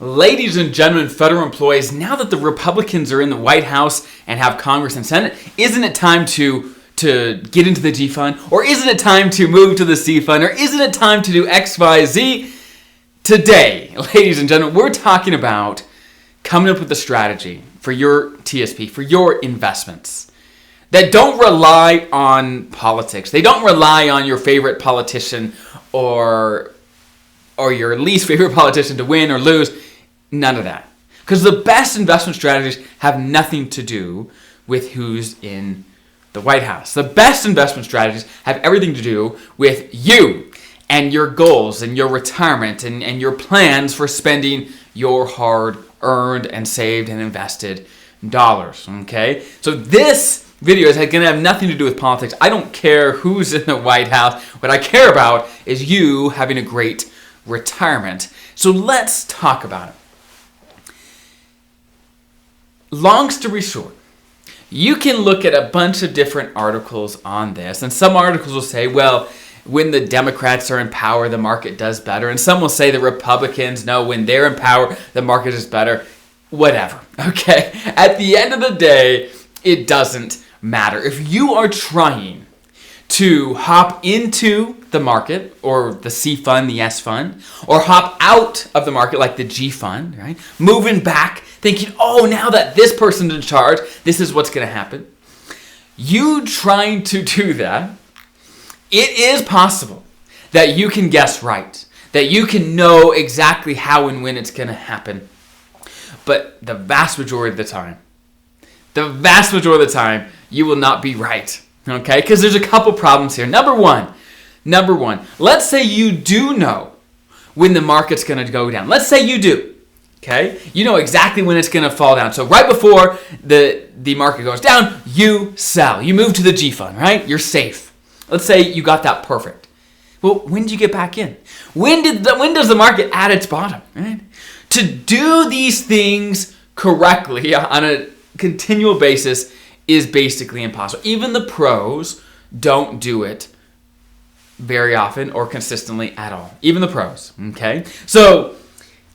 Ladies and gentlemen, federal employees, now that the Republicans are in the White House and have Congress and Senate, isn't it time to get into the G fund? Or isn't it time to move to the C fund? Or isn't it time to do X, Y, Z? Today, ladies and gentlemen, we're talking about coming up with a strategy for your TSP, for your investments that don't rely on politics. They don't rely on your favorite politician or your least favorite politician to win or lose. None of that. Because the best investment strategies have nothing to do with who's in the White House. The best investment strategies have everything to do with you and your goals and your retirement and your plans for spending your hard-earned and saved and invested dollars. Okay? So this video is going to have nothing to do with politics. I don't care who's in the White House. What I care about is you having a great retirement. So let's talk about it. Long story short, you can look at a bunch of different articles on this, and some articles will say, well, when the Democrats are in power, the market does better, and some will say the Republicans, no, when they're in power, the market is better. Whatever, okay? At the end of the day, it doesn't matter. If you are trying to hop into the market, or the C fund, the S fund, or hop out of the market like the G fund, right? Moving back, thinking, oh, now that this person's in charge, this is what's going to happen. You trying to do that, it is possible that you can guess right, that you can know exactly how and when it's going to happen. But the vast majority of the time, you will not be right. Okay, because there's a couple problems here. Number one, let's say you do know when the market's going to go down. Let's say you do. Okay, you know exactly when it's going to fall down. So right before the market goes down, you sell. You move to the G fund, right? You're safe. Let's say you got that perfect. Well, when do you get back in? When does the market at its bottom? Right? To do these things correctly on a continual basis is basically impossible. Even the pros don't do it very often or consistently at all. Even the pros, okay? So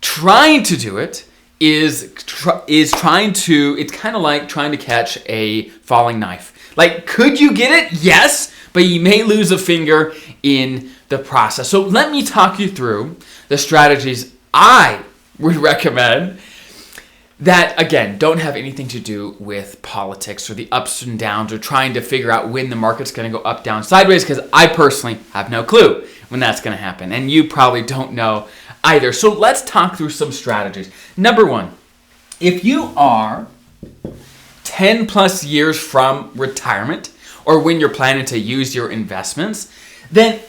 trying to do it is it's kind of like trying to catch a falling knife. Like, could you get it? Yes, but you may lose a finger in the process. So let me talk you through the strategies I would recommend that, again, don't have anything to do with politics or the ups and downs or trying to figure out when the market's going to go up, down, sideways, because I personally have no clue when that's going to happen. And you probably don't know either. So let's talk through some strategies. Number one, if you are 10 plus years from retirement or when you're planning to use your investments, then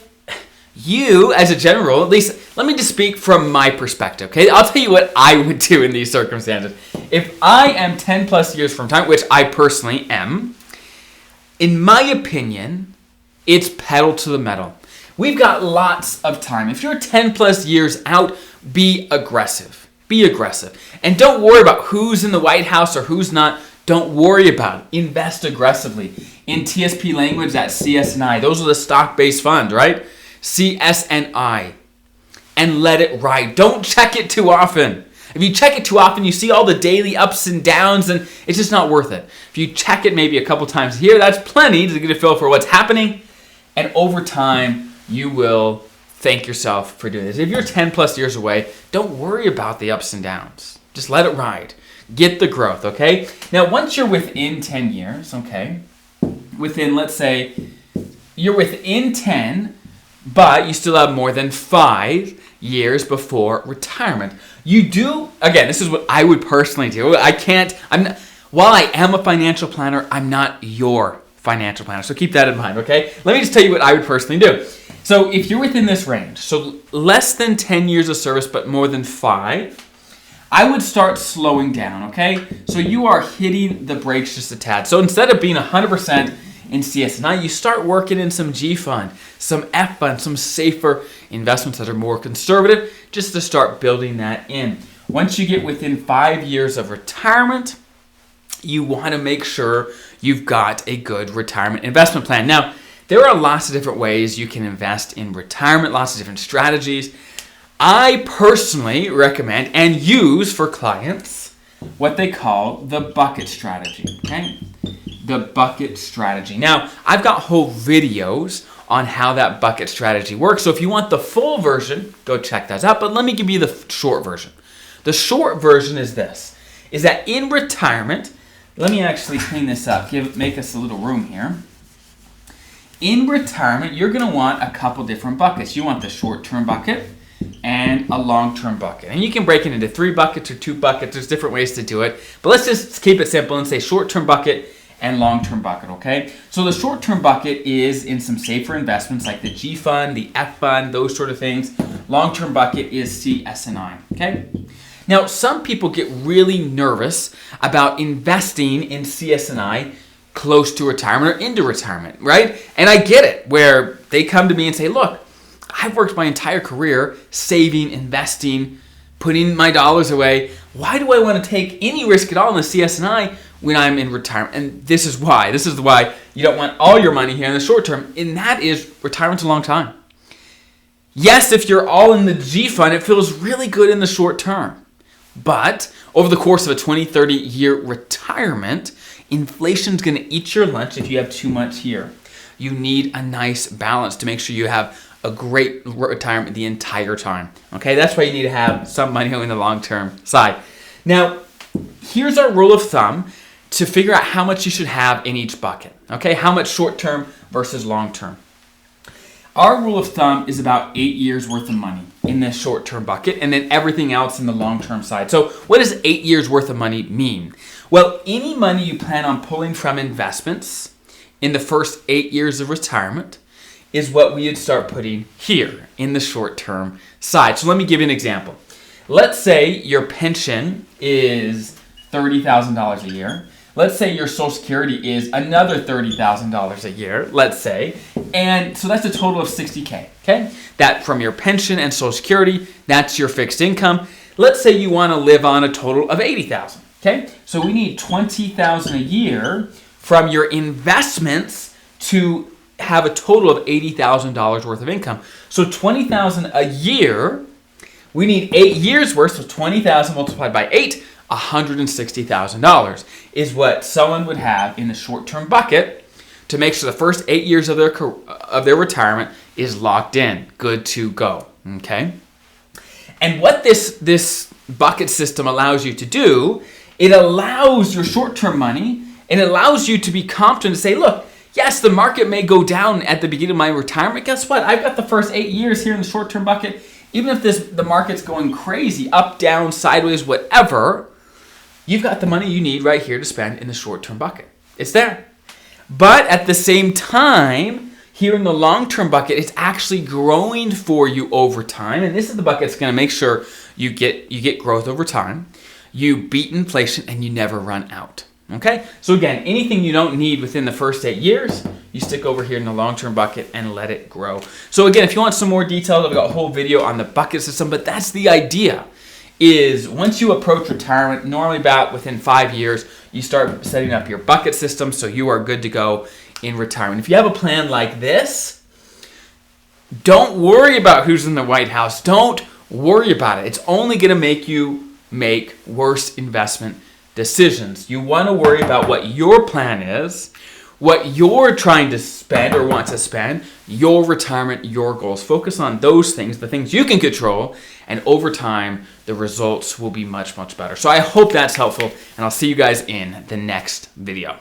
you, as a general rule, at least let me just speak from my perspective, okay? I'll tell you what I would do in these circumstances. If I am 10 plus years from time, which I personally am, in my opinion, it's pedal to the metal. We've got lots of time. If you're 10 plus years out, be aggressive. Be aggressive. And don't worry about who's in the White House or who's not. Don't worry about it. Invest aggressively. In TSP language, that's CSNI. Those are the stock-based funds, right? CSNI. And let it ride. Don't check it too often. If you check it too often, you see all the daily ups and downs, and it's just not worth it. If you check it maybe a couple times a year, that's plenty to get a feel for what's happening. And over time, you will thank yourself for doing this. If you're 10 plus years away, don't worry about the ups and downs. Just let it ride. Get the growth, okay? Now, once you're within 10 years, okay, let's say, you're within 10, but you still have more than 5 years before retirement. You do, again, this is what I would personally do. While I am a financial planner, I'm not your financial planner. So keep that in mind, okay? Let me just tell you what I would personally do. So if you're within this range, so less than 10 years of service, but more than 5, I would start slowing down, okay? So you are hitting the brakes just a tad. So instead of being 100% in CSNI, you start working in some G fund, some F fund, some safer investments that are more conservative, just to start building that in. Once you get within 5 years of retirement, you want to make sure you've got a good retirement investment plan. Now, there are lots of different ways you can invest in retirement, lots of different strategies. I personally recommend and use for clients what they call the bucket strategy, okay? The bucket strategy. Now, I've got whole videos on how that bucket strategy works. So if you want the full version, go check that out. But let me give you the short version. The short version is this, is that in retirement, let me actually clean this up, make us a little room here. In retirement, you're going to want a couple different buckets. You want the short-term bucket and a long-term bucket. And you can break it into 3 buckets or 2 buckets. There's different ways to do it. But let's just keep it simple and say short-term bucket and long-term bucket, okay? So the short-term bucket is in some safer investments like the G fund, the F fund, those sort of things. Long-term bucket is CS&I, okay? Now, some people get really nervous about investing in CS&I close to retirement or into retirement, right? And I get it, where they come to me and say, look, I've worked my entire career saving, investing, putting my dollars away. Why do I want to take any risk at all in the CS&I when I'm in retirement? And this is why. This is why you don't want all your money here in the short term, and that is retirement's a long time. Yes, if you're all in the G fund, it feels really good in the short term. But over the course of a 20, 30-year retirement, inflation's going to eat your lunch if you have too much here. You need a nice balance to make sure you have a great retirement the entire time. Okay, that's why you need to have some money in the long-term side. Now, here's our rule of thumb to figure out how much you should have in each bucket. Okay, how much short-term versus long-term. Our rule of thumb is about 8 years worth of money in this short-term bucket and then everything else in the long-term side. So what does 8 years worth of money mean? Well, any money you plan on pulling from investments in the first 8 years of retirement is what we would start putting here in the short-term side. So let me give you an example. Let's say your pension is $30,000 a year. Let's say your Social Security is another $30,000 a year, let's say. And so that's a total of $60K, okay? That from your pension and Social Security, that's your fixed income. Let's say you want to live on a total of $80,000, okay? So we need $20,000 a year from your investments to have a total of $80,000 worth of income. So $20,000 a year, we need 8 years worth, so 20,000 multiplied by 8, $160,000 is what someone would have in the short-term bucket to make sure the first 8 years of their retirement is locked in, good to go, okay? And what this bucket system allows you to do, it allows your short-term money, and it allows you to be confident to say, look, yes, the market may go down at the beginning of my retirement. Guess what? I've got the first 8 years here in the short-term bucket. Even if the market's going crazy, up, down, sideways, whatever, you've got the money you need right here to spend in the short-term bucket. It's there. But at the same time, here in the long-term bucket, it's actually growing for you over time. And this is the bucket that's going to make sure you get growth over time. You beat inflation and you never run out. Okay? So again, anything you don't need within the first 8 years, you stick over here in the long-term bucket and let it grow. So again, if you want some more details, I've got a whole video on the bucket system, but that's the idea. Is once you approach retirement, normally about within 5 years, you start setting up your bucket system so you are good to go in retirement. If you have a plan like this, don't worry about who's in the White House. Don't worry about it. It's only going to make you make worse investment decisions. You want to worry about what your plan is, what you're trying to spend or want to spend, your retirement, your goals. Focus on those things, the things you can control, and over time, the results will be much, much better. So I hope that's helpful, and I'll see you guys in the next video.